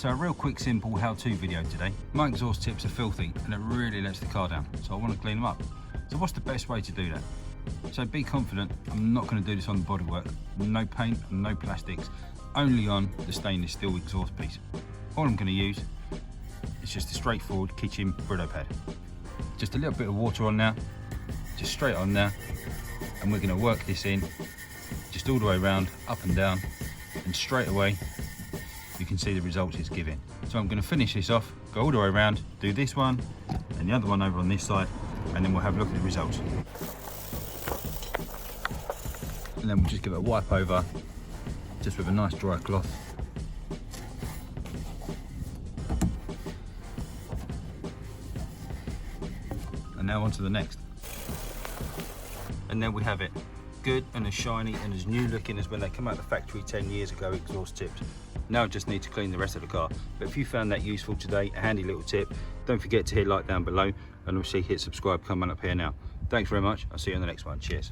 So a real quick simple how-to video today. My exhaust tips are filthy and it really lets the car down, so I want to clean them up. So what's the best way to do that? So be confident, I'm not going to do this on the bodywork. No paint and no plastics, only on the stainless steel exhaust piece. All I'm going to use is just a straightforward kitchen Brillo pad. Just a little bit of water on there, just straight on there, and we're going to work this in just all the way around, up and down, and straight away you can see the results it's giving. So I'm going to finish this off, go all the way around, do this one and the other one over on this side, and then we'll have a look at the results. And then we'll just give it a wipe over, just with a nice dry cloth. And now on to the next. And then we have it. Good and as shiny and as new looking as when they come out of the factory 10 years ago, exhaust tips. Now I just need to clean the rest of the car. But if you found that useful today, a handy little tip, don't forget to hit like down below and obviously hit subscribe coming up here now. Thanks very much. I'll see you on the next one. Cheers.